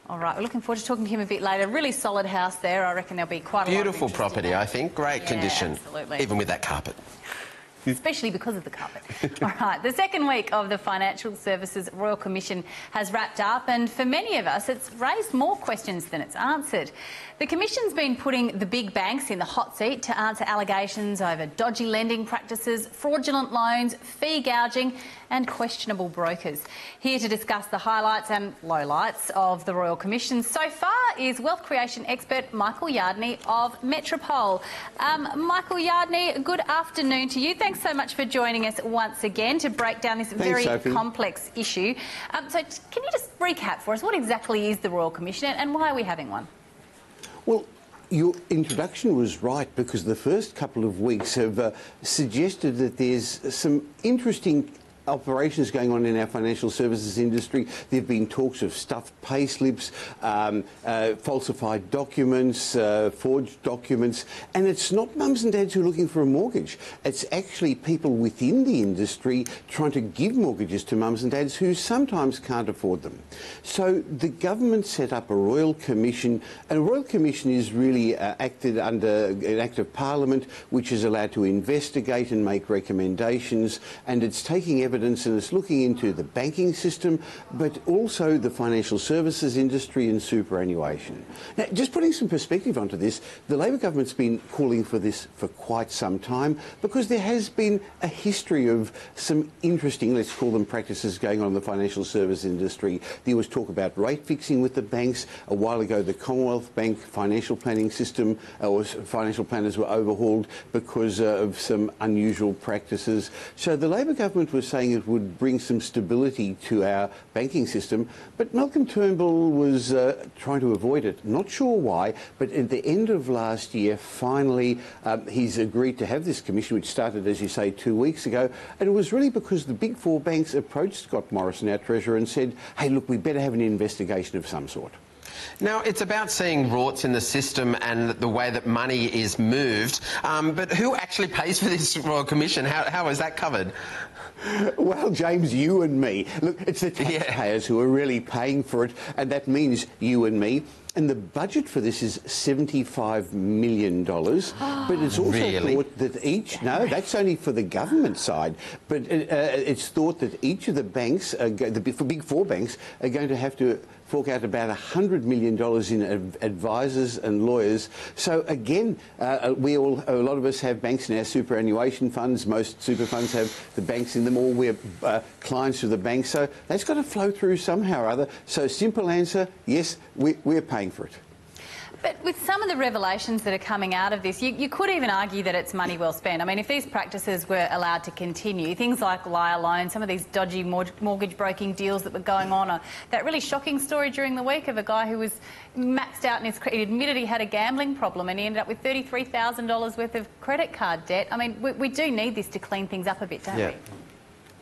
All right, we're looking forward to talking to him a bit later. Really solid house there. I reckon there'll be quite a Beautiful lot of property, I think. Great condition. Absolutely. Even with that carpet. Especially because of the carpet. All right, the second week of the Financial Services Royal Commission has wrapped up, and for many of us, it's raised more questions than it's answered. The Commission's been putting the big banks in the hot seat to answer allegations over dodgy lending practices, fraudulent loans, fee gouging and questionable brokers. Here to discuss the highlights and lowlights of the Royal Commission so far is wealth creation expert Michael Yardney of Metropole. Michael Yardney, good afternoon to you. Thanks so much for joining us once again to break down this very complex issue. So can you just recap for us what exactly is the Royal Commission and why are we having one? Well, your introduction was right, because the first couple of weeks have suggested that there's some interesting operations going on in our financial services industry. There have been talks of stuffed pay slips, falsified documents, forged documents, and it's not mums and dads who are looking for a mortgage. It's actually people within the industry trying to give mortgages to mums and dads who sometimes can't afford them. So the government set up a Royal Commission, and a Royal Commission is really acted under an Act of Parliament which is allowed to investigate and make recommendations, and it's taking evidence and it's looking into the banking system, but also the financial services industry and superannuation. Now, just putting some perspective onto this, the Labor government's been calling for this for quite some time because there has been a history of some interesting, let's call them practices, going on in the financial service industry. There was talk about rate fixing with the banks. A while ago, the Commonwealth Bank financial planning system, financial planners were overhauled because of some unusual practices. So the Labor government was saying it would bring some stability to our banking system, but Malcolm Turnbull was trying to avoid it. Not sure why, but at the end of last year, finally, he's agreed to have this commission, which started, as you say, 2 weeks ago, and it was really because the big four banks approached Scott Morrison, our Treasurer, and said, hey, look, we better have an investigation of some sort. Now, it's about seeing rorts in the system and the way that money is moved, but who actually pays for this Royal Commission? How is that covered? Well, James, you and me. Look, it's the taxpayers who are really paying for it, and that means you and me. And the budget for this is $75 million, but it's also thought that each... No, that's only for the government side, but it's thought that each of the banks, the big four banks, are going to have to fork out about $100 million in advisors and lawyers. So again, a lot of us have banks in our superannuation funds. Most super funds have the banks in them, or we're clients of the bank. So that's got to flow through somehow or other. So simple answer, yes, we're paying for it. But with some of the revelations that are coming out of this, you could even argue that it's money well spent. I mean, if these practices were allowed to continue, things like liar loans, some of these dodgy mortgage broking deals that were going on, or that really shocking story during the week of a guy who was maxed out in his credit, he admitted he had a gambling problem and he ended up with $33,000 worth of credit card debt. I mean, we do need this to clean things up a bit, don't we?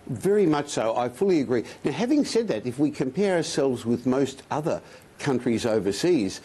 Very much so. I fully agree. Now, having said that, if we compare ourselves with most other countries overseas,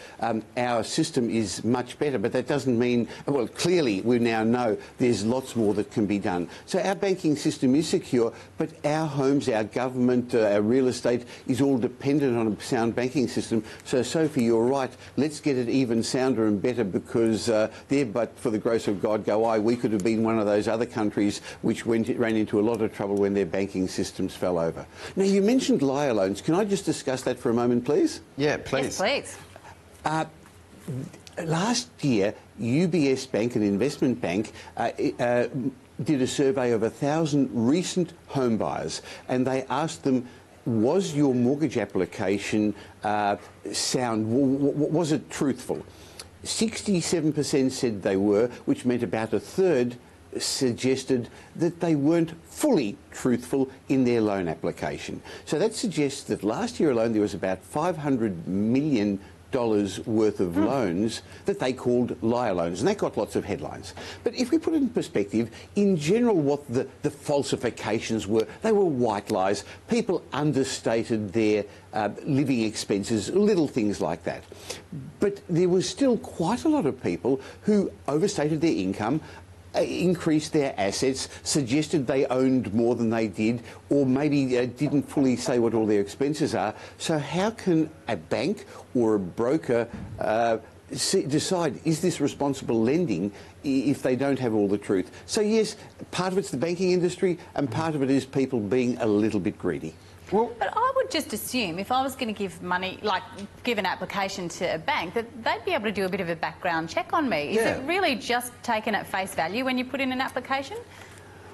our system is much better, but that doesn't mean, well, clearly we now know there's lots more that can be done. So our banking system is secure, but our homes, our government, our real estate is all dependent on a sound banking system. So, Sophie, you're right. Let's get it even sounder and better, because there, but for the grace of God go I, we could have been one of those other countries which ran into a lot of trouble when their banking systems fell over. Now, you mentioned liar loans. Can I just discuss that for a moment, please? Yeah, please. Yes, please. Last year, UBS Bank, an investment bank, did a survey of 1,000 recent home buyers, and they asked them, was your mortgage application sound? Was it truthful? 67% said they were, which meant about a third suggested that they weren't fully truthful in their loan application. So that suggests that last year alone there was about $500 million worth of loans that they called liar loans, and that got lots of headlines. But if we put it in perspective, in general what the falsifications were, they were white lies. People understated their living expenses, little things like that. But there was still quite a lot of people who overstated their income, increased their assets, suggested they owned more than they did, or maybe didn't fully say what all their expenses are. So how can a bank or a broker decide, is this responsible lending, if they don't have all the truth? So yes, part of it's the banking industry and part of it is people being a little bit greedy. Well, but I would just assume if I was going to give money, like give an application to a bank, that they'd be able to do a bit of a background check on me. Is it really just taken at face value when you put in an application?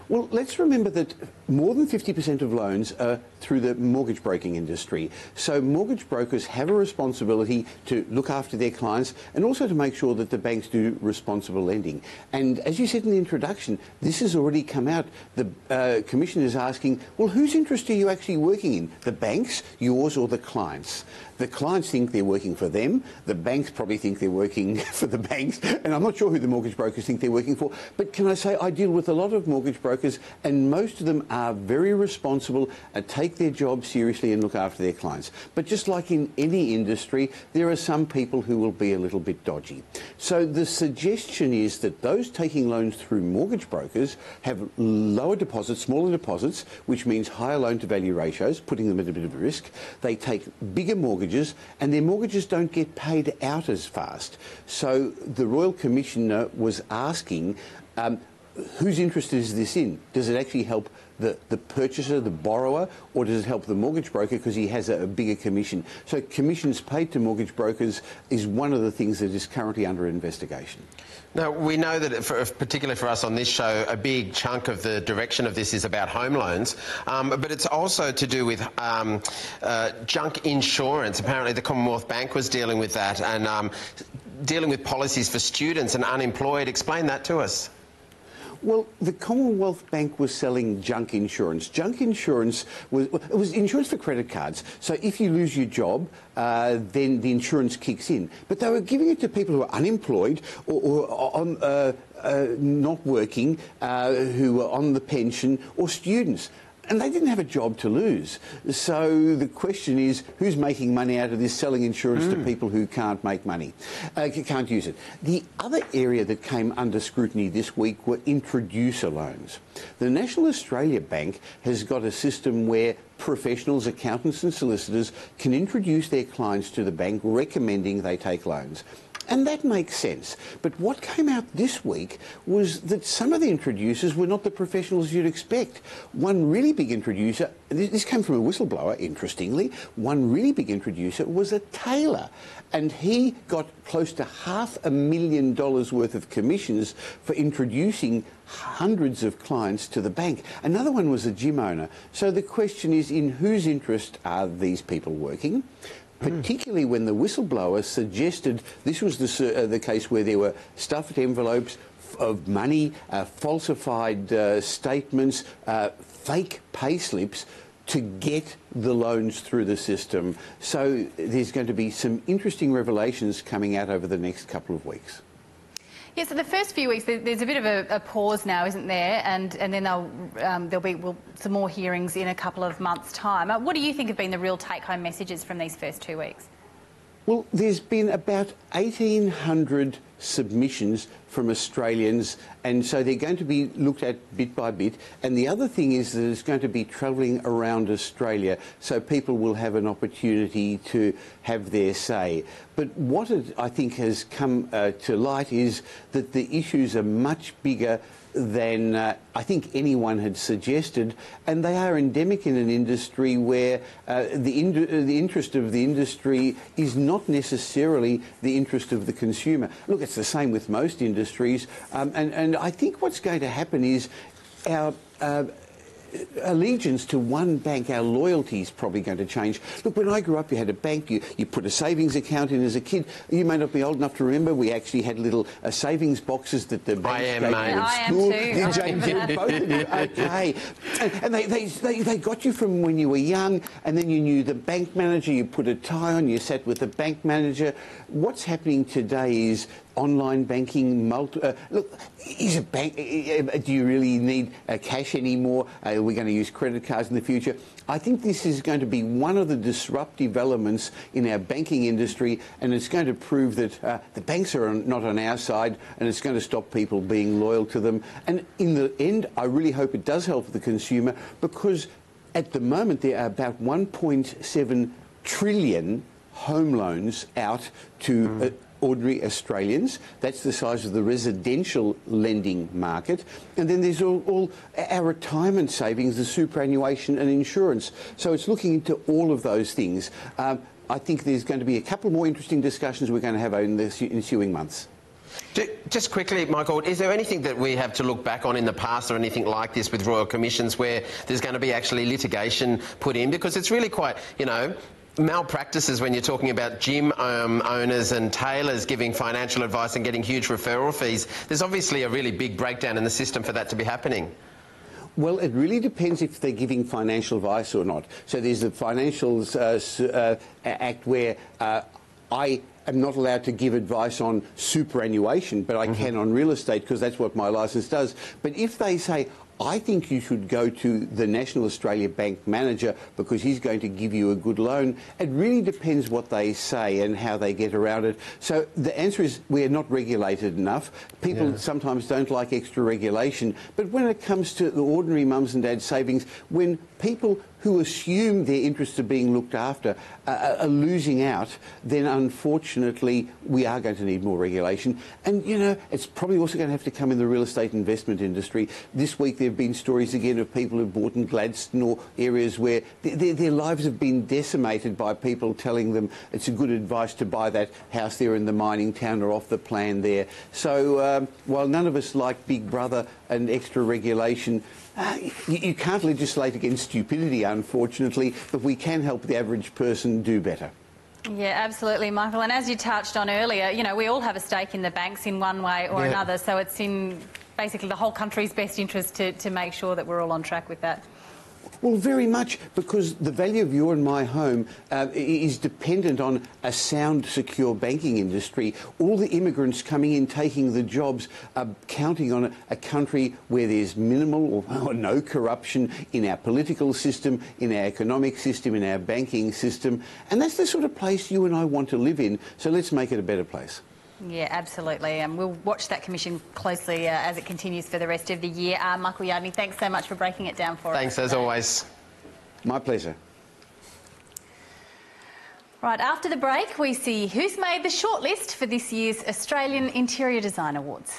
Well, let's remember that more than 50% of loans are through the mortgage broking industry. So mortgage brokers have a responsibility to look after their clients and also to make sure that the banks do responsible lending. And as you said in the introduction, this has already come out. The Commission is asking, well, whose interest are you actually working in? The banks, yours, or the clients? The clients think they're working for them. The banks probably think they're working for the banks. And I'm not sure who the mortgage brokers think they're working for. But can I say, I deal with a lot of mortgage brokers, and most of them are very responsible and take their job seriously and look after their clients. But just like in any industry, there are some people who will be a little bit dodgy. So the suggestion is that those taking loans through mortgage brokers have lower deposits, smaller deposits, which means higher loan-to-value ratios, putting them at a bit of a risk. They take bigger mortgages, and their mortgages don't get paid out as fast. So the Royal Commissioner was asking, whose interest is this in? Does it actually help the purchaser, the borrower, or does it help the mortgage broker because he has a bigger commission? So commissions paid to mortgage brokers is one of the things that is currently under investigation. Now, we know that, particularly for us on this show, a big chunk of the direction of this is about home loans, but it's also to do with junk insurance. Apparently the Commonwealth Bank was dealing with that and dealing with policies for students and unemployed. Explain that to us. Well, the Commonwealth Bank was selling junk insurance. Junk insurance was insurance for credit cards. So if you lose your job, then the insurance kicks in. But they were giving it to people who are unemployed or on, not working, who were on the pension, or students. And they didn't have a job to lose. So the question is, who's making money out of this, selling insurance to people who can't make money, can't use it? The other area that came under scrutiny this week were introducer loans. The National Australia Bank has got a system where professionals, accountants and solicitors can introduce their clients to the bank, recommending they take loans. And that makes sense. But what came out this week was that some of the introducers were not the professionals you'd expect. One really big introducer, this came from a whistleblower, interestingly, one really big introducer was a tailor. And he got close to $500,000 worth of commissions for introducing hundreds of clients to the bank. Another one was a gym owner. So the question is, in whose interest are these people working? Particularly when the whistleblower suggested this was the case where there were stuffed envelopes of money, falsified statements, fake pay slips to get the loans through the system. So there's going to be some interesting revelations coming out over the next couple of weeks. Yeah, so the first few weeks, there's a bit of a pause now, isn't there? And then there'll be some more hearings in a couple of months' time. What do you think have been the real take-home messages from these first 2 weeks? Well, there's been about 1,800 submissions from Australians, and so they're going to be looked at bit by bit. And the other thing is that it's going to be travelling around Australia, so people will have an opportunity to have their say. But what I think has come to light is that the issues are much bigger than I think anyone had suggested, and they are endemic in an industry where the interest of the industry is not necessarily the interest of the consumer. Look, it's the same with most industries, and I think what's going to happen is our allegiance to one bank, our loyalty is probably going to change. Look, when I grew up, you had a bank, you put a savings account in as a kid. You may not be old enough to remember, we actually had little savings boxes that the bank gave you at school. Both of you. Okay. And they got you from when you were young, and then you knew the bank manager, you put a tie on, you sat with the bank manager. What's happening today is online banking. Look, is a bank? Do you really need cash anymore? Are we going to use credit cards in the future? I think this is going to be one of the disruptive elements in our banking industry, and it's going to prove that the banks are not on our side, and it's going to stop people being loyal to them. And in the end, I really hope it does help the consumer, because at the moment there are about 1.7 trillion home loans out to ordinary Australians. That's the size of the residential lending market. And then there's all our retirement savings, the superannuation and insurance. So it's looking into all of those things. I think there's going to be a couple more interesting discussions we're going to have in the ensuing months. Just quickly, Michael, is there anything that we have to look back on in the past or anything like this with royal commissions where there's going to be actually litigation put in? Because it's really quite, you know, malpractices when you're talking about gym owners and tailors giving financial advice and getting huge referral fees. There's obviously a really big breakdown in the system for that to be happening. Well, it really depends if they're giving financial advice or not. So there's the Financials Act where I am not allowed to give advice on superannuation, but I can on real estate because that's what my licence does. But if they say, I think you should go to the National Australia Bank manager because he's going to give you a good loan, it really depends what they say and how they get around it. So the answer is we're not regulated enough. People sometimes don't like extra regulation. But when it comes to the ordinary mums and dads savings, when people who assume their interests are being looked after are losing out, then unfortunately we are going to need more regulation. And, you know, it's probably also going to have to come in the real estate investment industry. This week there have been stories again of people who've bought in Gladstone or areas where their lives have been decimated by people telling them it's a good advice to buy that house there in the mining town or off the plan there. So while none of us like Big Brother and extra regulation, you can't legislate against stupidity, unfortunately, but we can help the average person do better. Yeah, absolutely, Michael. And as you touched on earlier, you know, we all have a stake in the banks in one way or another, so it's in basically the whole country's best interest to make sure that we're all on track with that. Well, very much, because the value of your and my home is dependent on a sound, secure banking industry. All the immigrants coming in, taking the jobs, are counting on a country where there's minimal or no corruption in our political system, in our economic system, in our banking system. And that's the sort of place you and I want to live in. So let's make it a better place. Yeah, absolutely. And we'll watch that commission closely as it continues for the rest of the year. Michael Yardney, thanks so much for breaking it down for us. Thanks, as always. My pleasure. Right, after the break, we see who's made the shortlist for this year's Australian Interior Design Awards.